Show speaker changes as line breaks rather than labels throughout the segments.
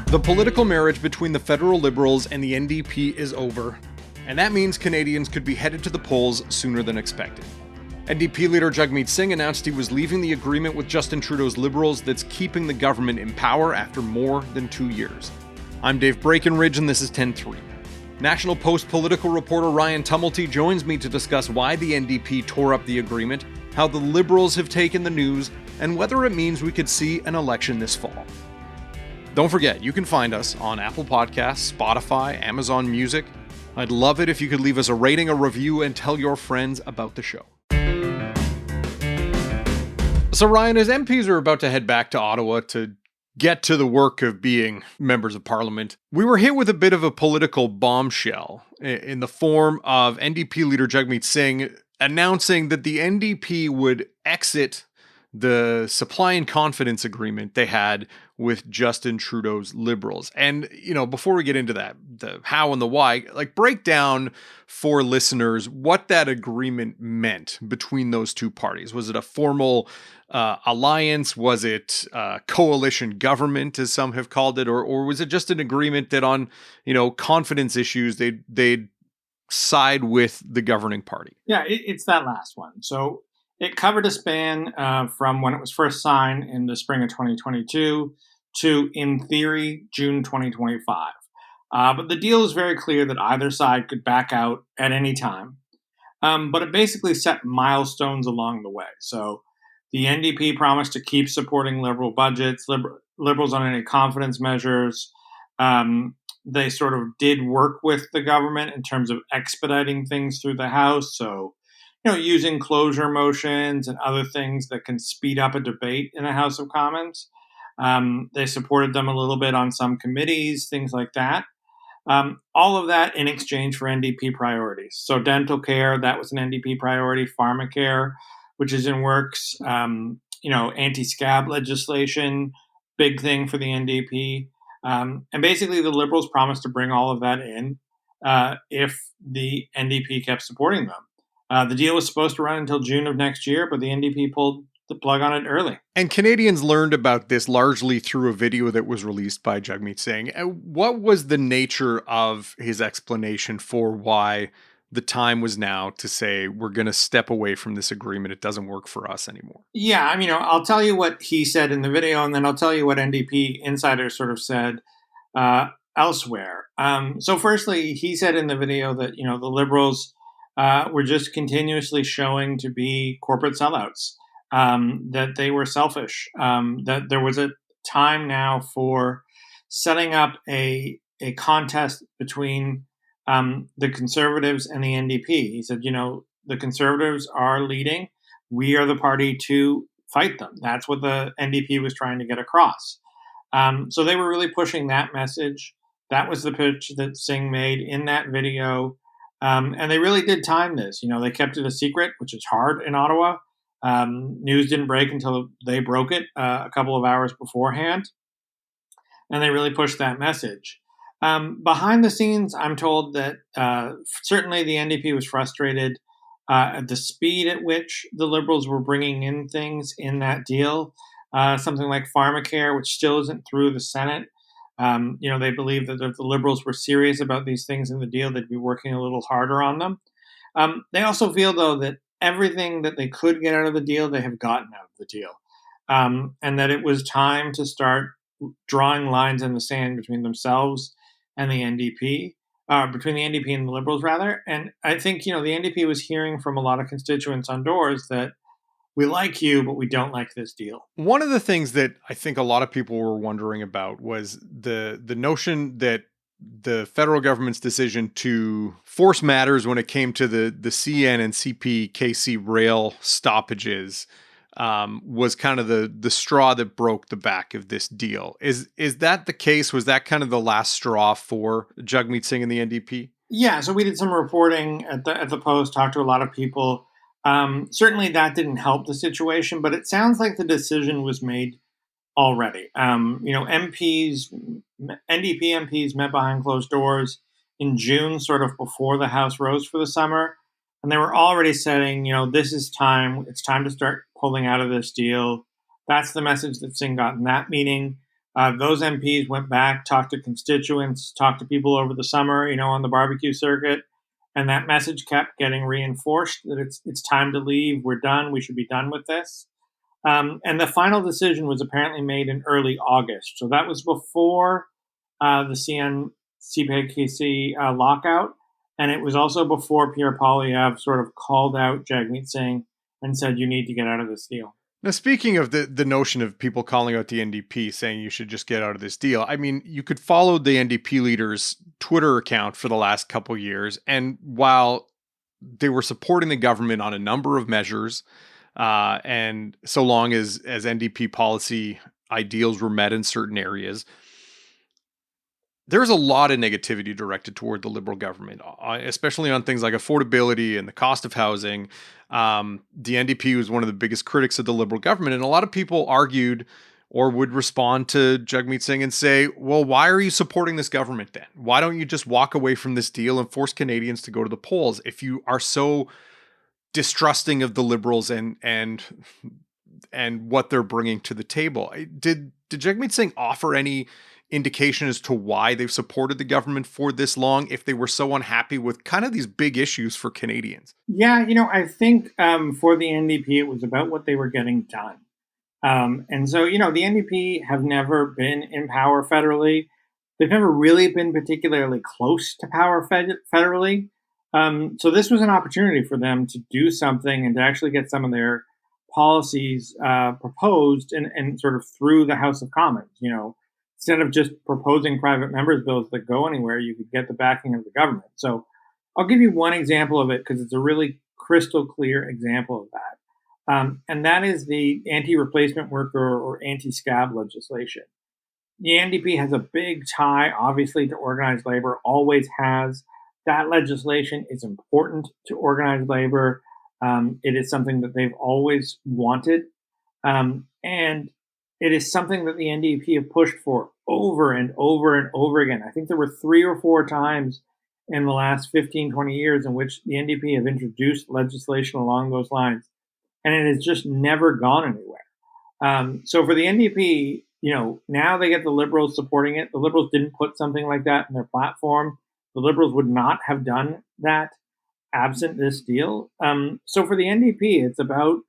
The political marriage between the federal Liberals and the NDP is over, and that means Canadians could be headed to the polls sooner than expected. NDP leader Jagmeet Singh announced he was leaving the agreement with Justin Trudeau's Liberals that's keeping the government in power after more than 2 years. I'm Dave Breakenridge, and this is 10-3. National Post political reporter Ryan Tumilty joins me to discuss why the NDP tore up the agreement, how the Liberals have taken the news, and whether it means we could see an election this fall. Don't forget, you can find us on Apple Podcasts, Spotify, Amazon Music. I'd love it if you could leave us a rating, a review, and tell your friends about the show. So Ryan, as MPs are about to head back to Ottawa to get to the work of being members of Parliament, we were hit with a bit of a political bombshell in the form of NDP leader Jagmeet Singh announcing that the NDP would exit the supply and confidence agreement they had with Justin Trudeau's Liberals. And, before we get into that, the how and the why, break down for listeners what that agreement meant between those two parties. Was it a formal alliance? Was it coalition government, as some have called it? Or was it just an agreement that on, confidence issues, they'd side with the governing party?
Yeah, it's that last one. So it covered a span from when it was first signed in the spring of 2022 to, in theory, June 2025. But the deal is very clear that either side could back out at any time. But it basically set milestones along the way. So the NDP promised to keep supporting Liberal budgets, Liberals on any confidence measures. They sort of did work with the government in terms of expediting things through the House. So using closure motions and other things that can speed up a debate in the House of Commons. They supported them a little bit on some committees, things like that. All of that in exchange for NDP priorities. So dental care, that was an NDP priority. Pharmacare, which is in works. Anti-scab legislation, big thing for the NDP. And basically the Liberals promised to bring all of that in if the NDP kept supporting them. The deal was supposed to run until June of next year, but the NDP pulled the plug on it early.
And Canadians learned about this largely through a video that was released by Jagmeet Singh. What was the nature of his explanation for why the time was now to say, we're going to step away from this agreement? It doesn't work for us anymore.
Yeah, I'll tell you what he said in the video, and then I'll tell you what NDP insiders sort of said elsewhere. So firstly, he said in the video that, the Liberals were just continuously showing to be corporate sellouts, that they were selfish, that there was a time now for setting up a contest between the Conservatives and the NDP. He said, the Conservatives are leading. We are the party to fight them. That's what the NDP was trying to get across. So they were really pushing that message. That was the pitch that Singh made in that video. And they really did time this. They kept it a secret, which is hard in Ottawa. News didn't break until they broke it a couple of hours beforehand. And they really pushed that message. Behind the scenes, I'm told that certainly the NDP was frustrated at the speed at which the Liberals were bringing in things in that deal. Something like pharmacare, which still isn't through the Senate. They believe that if the Liberals were serious about these things in the deal, they'd be working a little harder on them. They also feel, though, that everything that they could get out of the deal, they have gotten out of the deal. And that it was time to start drawing lines in the sand between themselves and the NDP, between the NDP and the Liberals, rather. And I think, the NDP was hearing from a lot of constituents on doors that we like you, but we don't like this deal.
One of the things that I think a lot of people were wondering about was the notion that the federal government's decision to force matters when it came to the CN and CPKC rail stoppages was kind of the straw that broke the back of this deal. Is that the case? Was that kind of the last straw for Jagmeet Singh and the NDP?
Yeah, so we did some reporting at the Post, talked to a lot of people. Certainly that didn't help the situation, but it sounds like the decision was made already. NDP MPs met behind closed doors in June, sort of before the House rose for the summer. And they were already saying, this is time. It's time to start pulling out of this deal. That's the message that Singh got in that meeting. Those MPs went back, talked to constituents, talked to people over the summer, on the barbecue circuit, and that message kept getting reinforced that it's time to leave. We're done. We should be done with this. And the final decision was apparently made in early August. So that was before the CNCPKC lockout. And it was also before Pierre Poilievre sort of called out Jagmeet Singh and said, you need to get out of this deal.
Now, speaking of the notion of people calling out the NDP saying you should just get out of this deal, I mean, you could follow the NDP leader's Twitter account for the last couple of years. And while they were supporting the government on a number of measures, and so long as NDP policy ideals were met in certain areas, there's a lot of negativity directed toward the Liberal government, especially on things like affordability and the cost of housing. The NDP was one of the biggest critics of the Liberal government, and a lot of people argued or would respond to Jagmeet Singh and say, well, why are you supporting this government then? Why don't you just walk away from this deal and force Canadians to go to the polls if you are so distrusting of the Liberals and what they're bringing to the table? Did Jagmeet Singh offer any indication as to why they've supported the government for this long if they were so unhappy with kind of these big issues for Canadians?
Yeah, I think for the NDP, it was about what they were getting done. And so, the NDP have never been in power federally. They've never really been particularly close to power federally. So this was an opportunity for them to do something and to actually get some of their policies proposed and sort of through the House of Commons. Instead of just proposing private members' bills that go anywhere, you could get the backing of the government. So I'll give you one example of it because it's a really crystal clear example of that. And that is the anti-replacement worker or anti-scab legislation. The NDP has a big tie, obviously, to organized labor, always has. That legislation is important to organized labor. It is something that they've always wanted. And it is something that the NDP have pushed for over and over and over again. I think there were 3 or 4 times in the last 15, 20 years in which the NDP have introduced legislation along those lines, and it has just never gone anywhere. So for the NDP, now they get the Liberals supporting it. The Liberals didn't put something like that in their platform. The Liberals would not have done that absent this deal. So for the NDP, it's about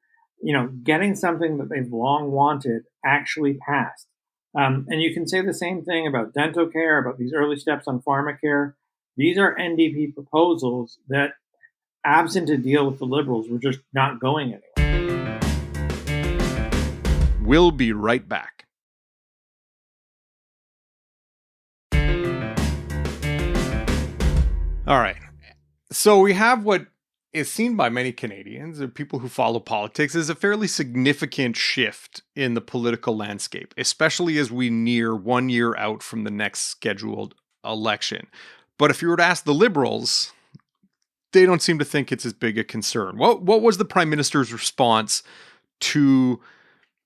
getting something that they've long wanted actually passed. And you can say the same thing about dental care, about these early steps on pharmacare. These are NDP proposals that, absent a deal with the Liberals, were just not going anywhere.
We'll be right back. All right. So we have what is seen by many Canadians or people who follow politics as a fairly significant shift in the political landscape, especially as we near 1 year out from the next scheduled election. But if you were to ask the Liberals, they don't seem to think it's as big a concern. What was the Prime Minister's response to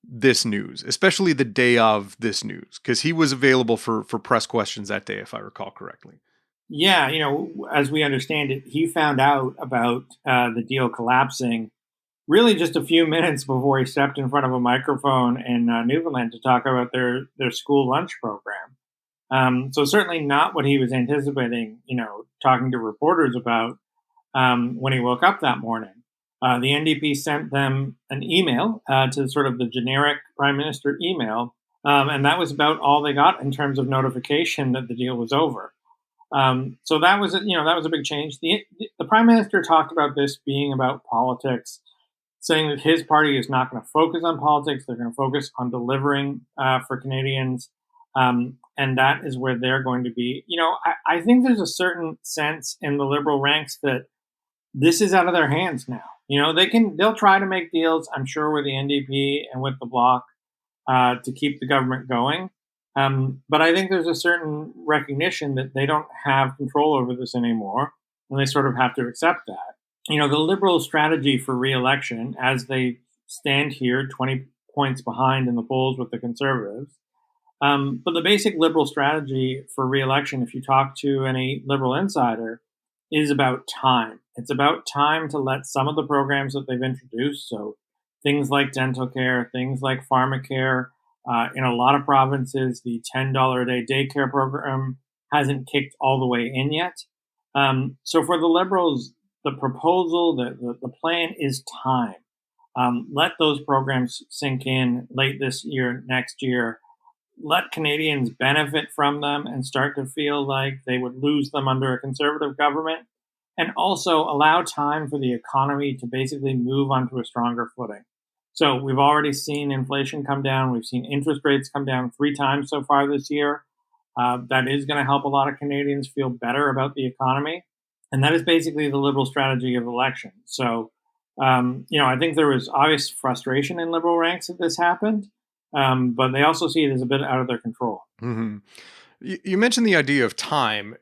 this news, especially the day of this news? Because he was available for press questions that day, if I recall correctly.
Yeah, as we understand it, he found out about the deal collapsing really just a few minutes before he stepped in front of a microphone in Newfoundland to talk about their school lunch program. So certainly not what he was anticipating, talking to reporters about when he woke up that morning. The NDP sent them an email to sort of the generic Prime Minister email, and that was about all they got in terms of notification that the deal was over. So that was a big change. The Prime Minister talked about this being about politics, saying that his party is not going to focus on politics. They're going to focus on delivering for Canadians. And that is where they're going to be. I think there's a certain sense in the Liberal ranks that this is out of their hands now. They'll try to make deals, I'm sure, with the NDP and with the Bloc to keep the government going. But I think there's a certain recognition that they don't have control over this anymore, and they sort of have to accept that. The Liberal strategy for re-election, as they stand here 20 points behind in the polls with the Conservatives, but the basic Liberal strategy for re-election, if you talk to any Liberal insider, is about time. It's about time to let some of the programs that they've introduced, so things like dental care, things like pharmacare. In a lot of provinces, the $10 a day daycare program hasn't kicked all the way in yet. So for the Liberals, the proposal, the plan is time. Let those programs sink in late this year, next year. Let Canadians benefit from them and start to feel like they would lose them under a conservative government, and also allow time for the economy to basically move onto a stronger footing. So we've already seen inflation come down. We've seen interest rates come down 3 times so far this year. That is going to help a lot of Canadians feel better about the economy. And that is basically the Liberal strategy of election. So, I think there was obvious frustration in Liberal ranks that this happened, but they also see it as a bit out of their control.
Hmm. You mentioned the idea of time.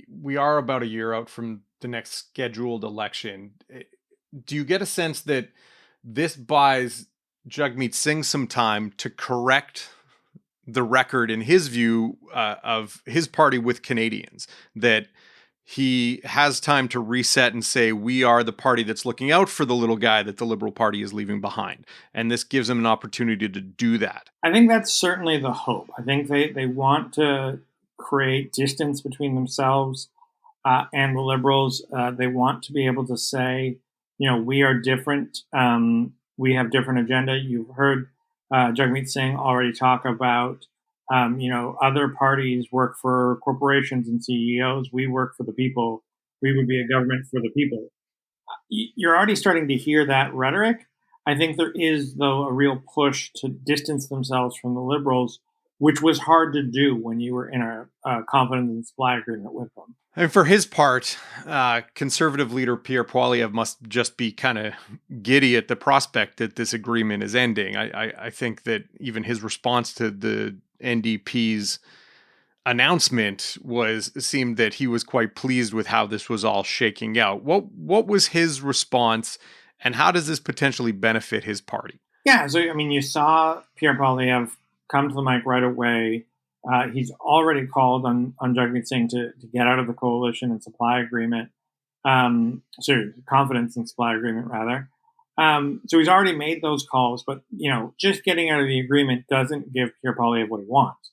We are about a year out from the next scheduled election. Do you get a sense that this buys Jagmeet Singh some time to correct the record, in his view, of his party with Canadians? That he has time to reset and say, we are the party that's looking out for the little guy that the Liberal Party is leaving behind. And this gives him an opportunity to do that.
I think that's certainly the hope. I think they want to create distance between themselves and the Liberals. They want to be able to say, we are different. We have different agenda. You've heard Jagmeet Singh already talk about, other parties work for corporations and CEOs. We work for the people. We would be a government for the people. You're already starting to hear that rhetoric. I think there is, though, a real push to distance themselves from the Liberals, which was hard to do when you were in a confidence and supply agreement with them.
And for his part, conservative leader Pierre Poilievre must just be kind of giddy at the prospect that this agreement is ending. I think that even his response to the NDP's announcement seemed that he was quite pleased with how this was all shaking out. What was his response, and how does this potentially benefit his party?
Yeah, so I mean, you saw Pierre Poilievre come to the mic right away. He's already called on Jagmeet Singh to get out of the coalition and supply agreement. Confidence and supply agreement rather. So he's already made those calls, but just getting out of the agreement doesn't give Pierre Poilievre what he wants.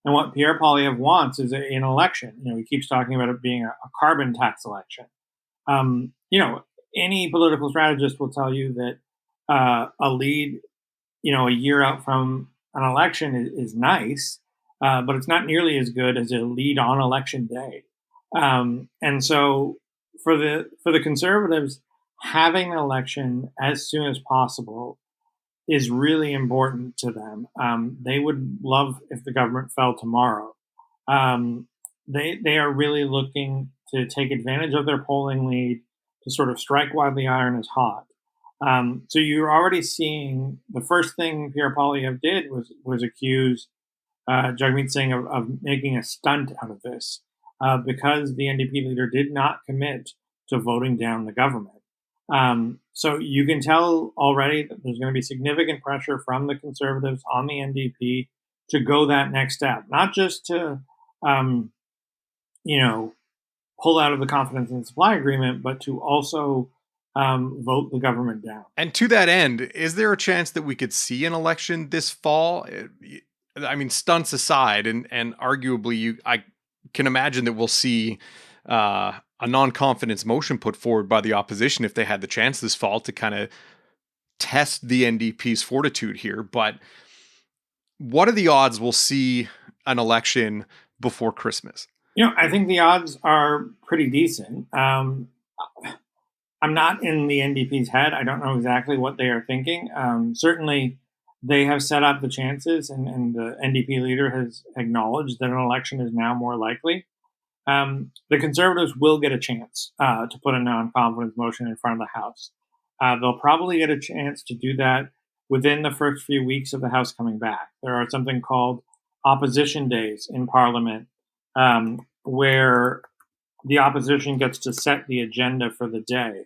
And what Pierre Poilievre wants is an election. He keeps talking about it being a carbon tax election. Um, you know, any political strategist will tell you that a lead, a year out from an election is nice, but it's not nearly as good as a lead on election day. And so for the conservatives, having an election as soon as possible is really important to them. They would love if the government fell tomorrow. They are really looking to take advantage of their polling lead to sort of strike while the iron is hot. So you're already seeing the first thing Pierre Poilievre did was accuse Jagmeet Singh of making a stunt out of this because the NDP leader did not commit to voting down the government. So you can tell already that there's going to be significant pressure from the Conservatives on the NDP to go that next step, not just to, um, pull out of the confidence and supply agreement, but to also vote the government down.
And to that end, is there a chance that we could see an election this fall? I mean, stunts aside, and arguably, I can imagine that we'll see a non-confidence motion put forward by the opposition if they had the chance this fall to kind of test the NDP's fortitude here. But what are the odds we'll see an election before Christmas?
I think the odds are pretty decent. I'm not in the NDP's head. I don't know exactly what they are thinking. Certainly, they have set up the chances, and the NDP leader has acknowledged that an election is now more likely. The Conservatives will get a chance to put a non-confidence motion in front of the House. They'll probably get a chance to do that within the first few weeks of the House coming back. There are something called opposition days in Parliament, where the opposition gets to set the agenda for the day.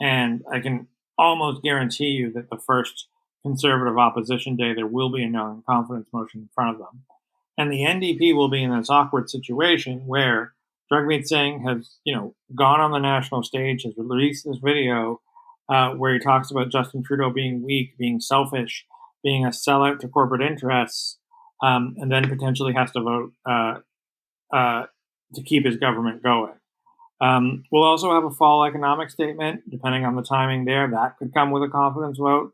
And I can almost guarantee you that the first Conservative opposition day, there will be a non-confidence motion in front of them. And the NDP will be in this awkward situation where Jagmeet Singh has, gone on the national stage, has released this video where he talks about Justin Trudeau being weak, being selfish, being a sellout to corporate interests, and then potentially has to vote to keep his government going. We'll also have a fall economic statement, depending on the timing there. That could come with a confidence vote.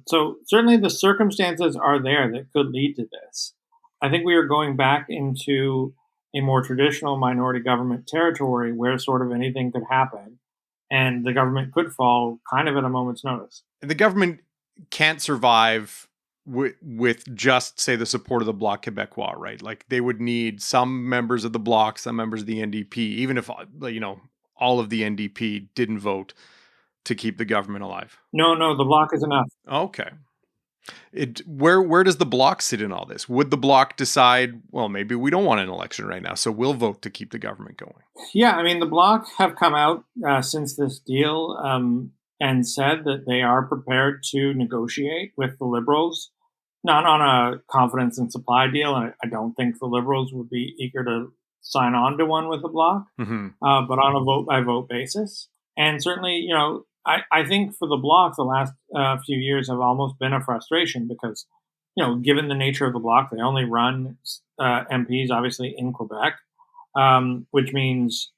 So certainly the circumstances are there that could lead to this. I think we are going back into a more traditional minority government territory where sort of anything could happen and the government could fall kind of at a moment's notice.
The government can't survive with just, say, the support of the Bloc Québécois, right? Like they would need some members of the Bloc, some members of the NDP, even if, all of the NDP didn't vote to keep the government alive.
No, the Bloc is enough.
Okay. Where does the Bloc sit in all this? Would the Bloc decide, well, maybe we don't want an election right now, so we'll vote to keep the government going?
Yeah, I mean, the Bloc have come out since this deal and said that they are prepared to negotiate with the Liberals, not on a confidence and supply deal, and I don't think the Liberals would be eager to sign on to one with the Bloc, but on a vote-by-vote basis. And certainly, I think for the Bloc, the last few years have almost been a frustration because, given the nature of the Bloc, they only run MPs, obviously, in Quebec, which means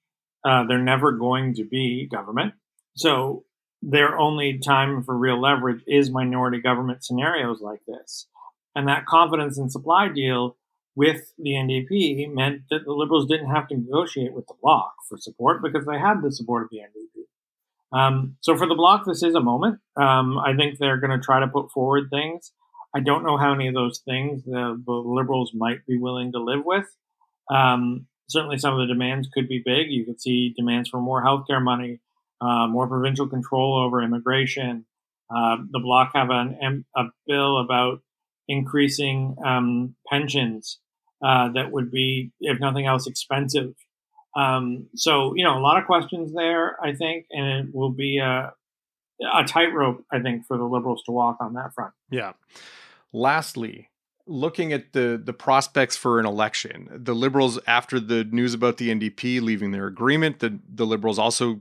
they're never going to be government. So their only time for real leverage is minority government scenarios like this. And that confidence and supply deal with the NDP meant that the Liberals didn't have to negotiate with the Bloc for support because they had the support of the NDP. So for the Bloc, this is a moment. I think they're going to try to put forward things. I don't know how many of those things the Liberals might be willing to live with. Certainly some of the demands could be big. You could see demands for more healthcare money, more provincial control over immigration. The Bloc have a bill about increasing pensions that would be, if nothing else, expensive. So, a lot of questions there, I think, and it will be a tightrope, I think, for the Liberals to walk on that front.
Yeah. Lastly, looking at the prospects for an election, the Liberals, after the news about the NDP leaving their agreement, the Liberals also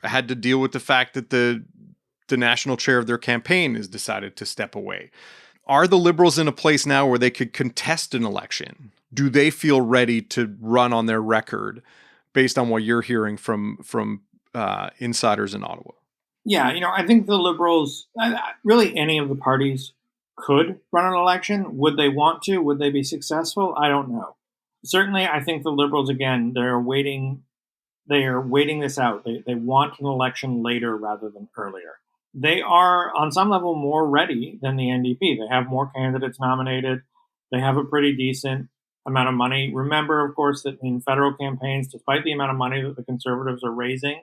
had to deal with the fact that the national chair of their campaign has decided to step away. Are the Liberals in a place now where they could contest an election? Do they feel ready to run on their record based on what you're hearing from insiders in Ottawa?
Yeah, I think the Liberals, really any of the parties could run an election. Would they want to? Would they be successful? I don't know. Certainly, I think the Liberals, again, they're waiting this out. They want an election later rather than earlier. They are, on some level, more ready than the NDP. They have more candidates nominated. They have a pretty decent amount of money. Remember, of course, that in federal campaigns, despite the amount of money that the Conservatives are raising,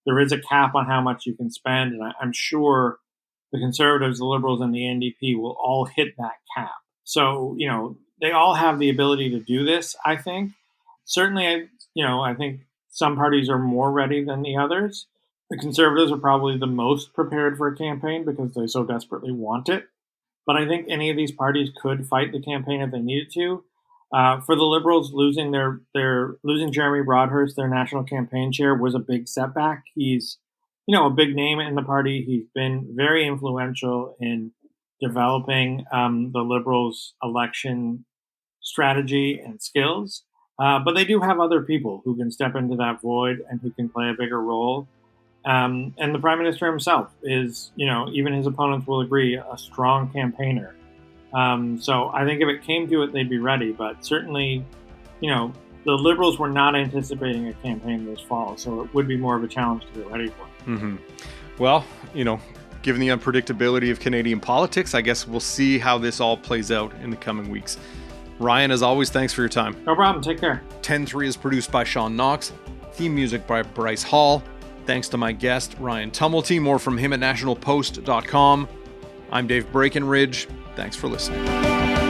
there is a cap on how much you can spend. And I'm sure the Conservatives, the Liberals, and the NDP will all hit that cap. So, they all have the ability to do this, I think. Certainly, I think some parties are more ready than the others. The Conservatives are probably the most prepared for a campaign because they so desperately want it. But I think any of these parties could fight the campaign if they needed to. For the Liberals, losing Jeremy Broadhurst, their national campaign chair, was a big setback. He's, a big name in the party. He's been very influential in developing the Liberals' election strategy and skills. But they do have other people who can step into that void and who can play a bigger role. And the Prime Minister himself is, even his opponents will agree, a strong campaigner. So I think if it came to it, they'd be ready. But certainly, the Liberals were not anticipating a campaign this fall. So it would be more of a challenge to get ready for.
Mm-hmm. Well, given the unpredictability of Canadian politics, I guess we'll see how this all plays out in the coming weeks. Ryan, as always, thanks for your time.
No problem. Take care.
10-3 is produced by Sean Knox. Theme music by Bryce Hall. Thanks to my guest, Ryan Tumilty. More from him at nationalpost.com. I'm Dave Breakenridge. Thanks for listening.